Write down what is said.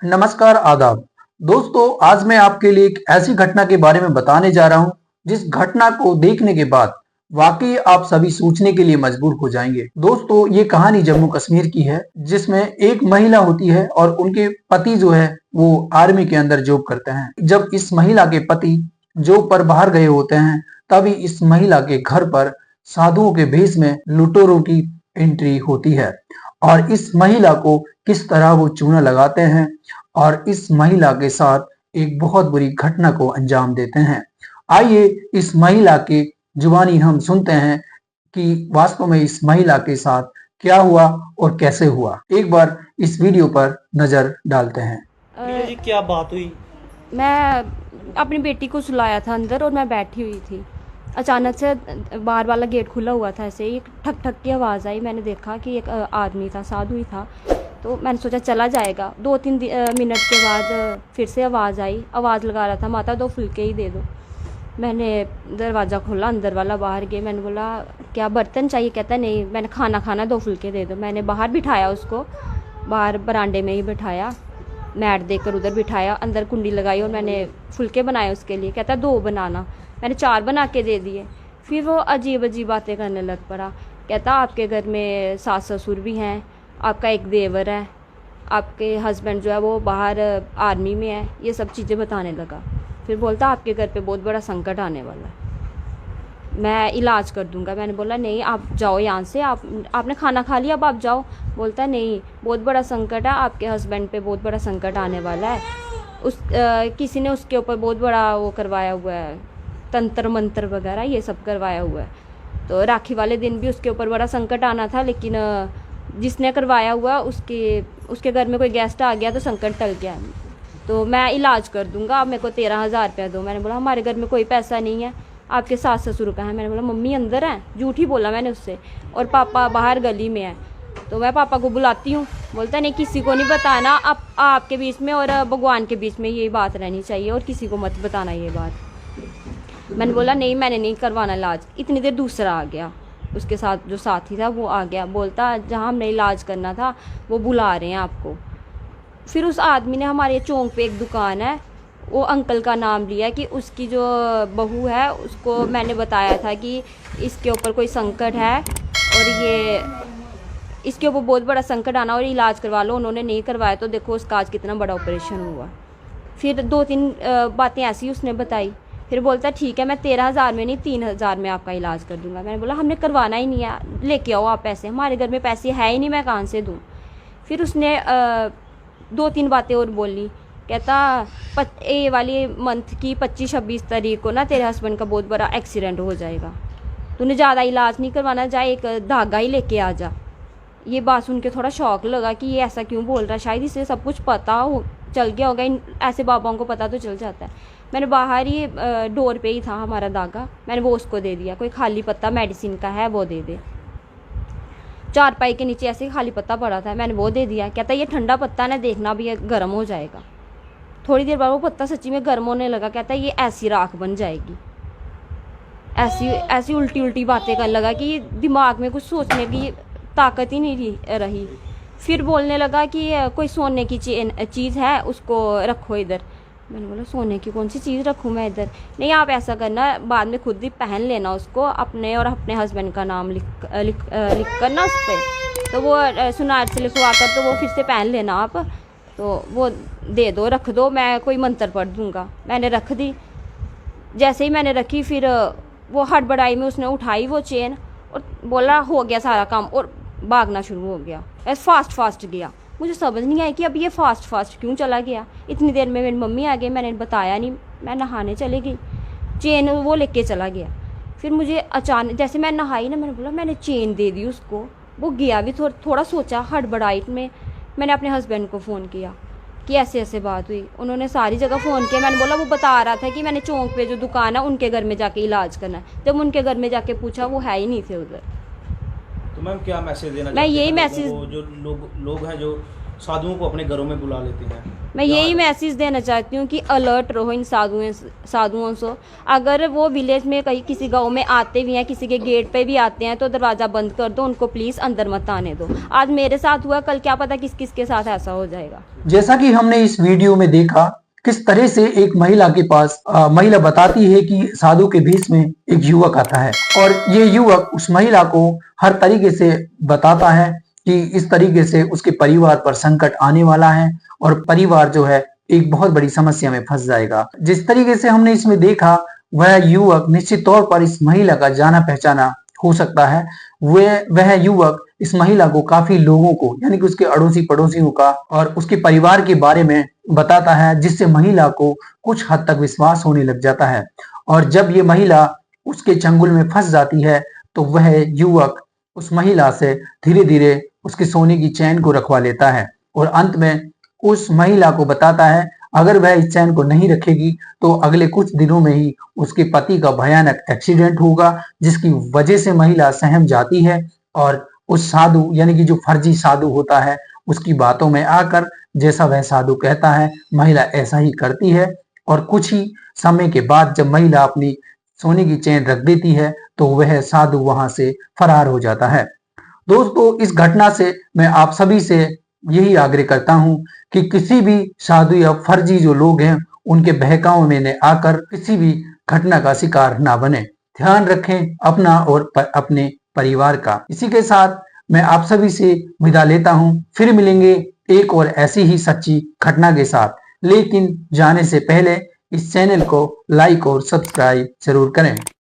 नमस्कार आदाब दोस्तों। आज मैं आपके लिए एक ऐसी घटना के बारे में बताने जा रहा हूं जिस घटना को देखने के बाद वाकई आप सभी सोचने के लिए मजबूर हो जाएंगे। दोस्तों, ये कहानी जम्मू कश्मीर की है जिसमें एक महिला होती है और उनके पति जो है वो आर्मी के अंदर जॉब करते हैं। जब इस महिला के पति जॉब पर बाहर गए होते हैं तभी इस महिला के घर पर साधुओं के भेष में लुटेरों की एंट्री होती है और इस महिला को किस तरह वो चूना लगाते हैं और इस महिला के साथ एक बहुत बुरी घटना को अंजाम देते हैं। आइए इस महिला की जुबानी हम सुनते हैं कि वास्तव में इस महिला के साथ क्या हुआ और कैसे हुआ। एक बार इस वीडियो पर नजर डालते हैं। जी क्या बात हुई? मैं अपनी बेटी को सुलाया था अंदर और मैं बैठी हुई थी। अचानक से बाहर वाला गेट खुला हुआ था, ऐसे ही ठक ठक की आवाज़ आई। मैंने देखा कि एक आदमी था, साधु ही था। तो मैंने सोचा चला जाएगा। 2-3 मिनट के बाद फिर से आवाज़ आई। आवाज़ लगा रहा था, माता 2 फुलके ही दे दो। मैंने दरवाज़ा खोला, अंदर वाला बाहर गए। मैंने बोला क्या बर्तन चाहिए? कहता नहीं, मैंने खाना खाना, 2 फुलके दे दो। मैंने बाहर बिठाया उसको, बाहर बरामदे में ही बिठाया, मैट देकर उधर बिठाया, अंदर कुंडी लगाई और मैंने फुलके बनाए उसके लिए। कहता 2 बनाना। मैंने 4 बना के दे दिए। फिर वो अजीब अजीब बातें करने लग पड़ा। कहता आपके घर में सास ससुर भी हैं, आपका एक देवर है, आपके हस्बैंड जो है वो बाहर आर्मी में है, ये सब चीज़ें बताने लगा। फिर बोलता आपके घर पे बहुत बड़ा संकट आने वाला है, मैं इलाज कर दूंगा। मैंने बोला नहीं, आप जाओ यहाँ से, आपने खाना खा लिया, अब आप जाओ। बोलता नहीं, बहुत बड़ा संकट है, आपके हस्बैंड पे बहुत बड़ा संकट आने वाला है। किसी ने उसके ऊपर बहुत बड़ा वो करवाया हुआ है, तंत्र मंत्र वगैरह ये सब करवाया हुआ है। तो राखी वाले दिन भी उसके ऊपर बड़ा संकट आना था, लेकिन जिसने करवाया हुआ उसके घर में कोई गेस्ट आ गया तो संकट टल गया। तो मैं इलाज कर दूंगा, आप मेरे को 13,000 रुपया दो। मैंने बोला हमारे घर में कोई पैसा नहीं है, आपके सास ससुर का है। मैंने बोला मम्मी अंदर हैं, झूठ ही बोला मैंने उससे, और पापा बाहर गली में है। तो मैं पापा को बुलाती हूँ। बोलता नहीं किसी को नहीं बताना, आपके बीच में और भगवान के बीच में ये बात रहनी चाहिए और किसी को मत बताना ये बात। मैंने बोला नहीं, मैंने नहीं करवाना इलाज। इतनी देर दूसरा आ गया, उसके साथ जो साथी था वो आ गया। बोलता जहाँ हमने इलाज करना था वो बुला रहे हैं आपको। फिर उस आदमी ने हमारे चौक पे एक दुकान है, वो अंकल का नाम लिया कि उसकी जो बहू है उसको मैंने बताया था कि इसके ऊपर कोई संकट है और ये इसके ऊपर बहुत बड़ा संकट आना और इलाज करवा लो। उन्होंने नहीं करवाया तो देखो उसका आज कितना बड़ा ऑपरेशन हुआ। फिर 2-3 बातें ऐसी उसने बताई। फिर बोलता ठीक है, मैं 13,000 में नहीं 3,000 में आपका इलाज कर दूंगा। मैंने बोला हमने करवाना ही नहीं है, लेके आओ आप पैसे, हमारे घर में पैसे है ही नहीं, मैं कहाँ से दूँ। फिर उसने 2-3 बातें और बोली। कहता ये वाली मंथ की 25-26 तारीख को ना तेरे हस्बैंड का बहुत बड़ा एक्सीडेंट हो जाएगा, तूने ज़्यादा इलाज नहीं करवाना, जाए एक धागा ही लेके आ जा। ये बात सुन के थोड़ा शौक लगा कि ये ऐसा क्यों बोल रहा है, शायद इसे सब कुछ पता हो चल गया होगा। ऐसे बाबाओं को पता तो चल जाता है। मैंने बाहर ही डोर पे ही था हमारा धागा, मैंने वो उसको दे दिया। कोई खाली पत्ता मेडिसिन का है वो दे दे। चारपाई के नीचे ऐसे खाली पत्ता पड़ा था, मैंने वो दे दिया। कहता ये ठंडा पत्ता ना, देखना भी गर्म हो जाएगा। थोड़ी देर बाद वो पत्ता सच्ची में गर्म होने लगा। कहता ये ऐसी राख बन जाएगी। ऐसी उल्टी उल्टी बातें करने लगा कि दिमाग में कुछ सोचने की ताकत ही नहीं रही। फिर बोलने लगा कि कोई सोने की चीज़ है उसको रखो इधर। मैंने बोला सोने की कौन सी चीज़ रखूँ मैं इधर? नहीं आप ऐसा करना, बाद में खुद ही पहन लेना उसको, अपने और अपने हस्बैंड का नाम लिख कर ना उस पर, तो वो सुनार से लिखवा कर तो वो फिर से पहन लेना आप। तो वो दे दो, रख दो, मैं कोई मंत्र पढ़ दूँगा। मैंने रख दी। जैसे ही मैंने रखी फिर वो हड़बड़ाई में उसने उठाई वो चेन और बोला हो गया सारा काम, और भागना शुरू हो गया। ऐसे फास्ट गया। मुझे समझ नहीं आया कि अब ये फास्ट क्यों चला गया। इतनी देर में मेरी मम्मी आ गई, मैंने बताया नहीं, मैं नहाने चली गई। चेन वो लेके चला गया। फिर मुझे अचानक जैसे मैं नहाई ना, मैंने बोला मैंने चेन दे दी उसको। वो गया भी, थोड़ा सोचा, हड़बड़ाई में मैंने अपने हस्बैंड को फ़ोन किया कि ऐसे ऐसे बात हुई। उन्होंने सारी जगह फ़ोन किया। मैंने बोला वो बता रहा था कि मैंने चौक पे जो दुकान है उनके घर में जाके इलाज करना है। जब उनके घर में जाके पूछा वो है ही नहीं थे उधर। तो मैम क्या मैसेज देना मैं यही चाहते हैं मैसेज लोगों को, जो लोग हैं जो साधुओं को अपने घरों में बुला लेते हैं। मैं यही मैसेज देना चाहती हूँ कि अलर्ट रहो इन साधुओं से। अगर वो विलेज में कहीं किसी गांव में आते भी हैं, किसी के गेट पे भी आते हैं, तो दरवाज़ा बंद कर दो, उनको प्लीज़ अंदर मत आने दो। आज मेरे साथ हुआ, कल क्या पता किस किस के साथ ऐसा हो जाएगा। जैसा कि हमने इस वीडियो में देखा किस तरह से एक महिला के पास महिला बताती है कि साधु के भेष में एक युवक आता है और ये युवक उस महिला को हर तरीके से बताता है कि इस तरीके से उसके परिवार पर संकट आने वाला है और परिवार जो है एक बहुत बड़ी समस्या में फंस जाएगा। जिस तरीके से हमने इसमें देखा वह युवक निश्चित तौर पर इस महिला का जाना पहचाना हो सकता है। वह युवक इस महिला को काफी लोगों को यानी कि उसके अड़ोसी पड़ोसियों का और उसके परिवार के बारे में बताता है, जिससे महिला को कुछ हद तक विश्वास होने लग जाता है। और जब ये महिला उसके चंगुल में फंस जाती है तो वह युवक उस महिला से धीरे धीरे उसके सोने की चैन को रखवा लेता है और अंत में उस महिला को बताता है अगर वह इस चैन को नहीं रखेगी तो अगले कुछ दिनों में ही उसके पति का भयानक एक्सीडेंट होगा, जिसकी वजह से महिला सहम जाती है और उस साधु यानी कि जो फर्जी साधु होता है उसकी बातों में आकर जैसा वह साधु कहता है महिला ऐसा ही करती है। और कुछ ही समय के बाद जब महिला अपनी सोने की चेन रख देती है तो वह साधु वहां से फरार हो जाता है। दोस्तों, इस घटना से मैं आप सभी से यही आग्रह करता हूं कि किसी भी साधु या फर्जी जो लोग हैं उनके बहकावे में न आकर किसी भी घटना का शिकार ना बने। ध्यान रखें अपना और अपने परिवार का। इसी के साथ मैं आप सभी से विदा लेता हूं। फिर मिलेंगे एक और ऐसी ही सच्ची घटना के साथ, लेकिन जाने से पहले इस चैनल को लाइक और सब्सक्राइब जरूर करें।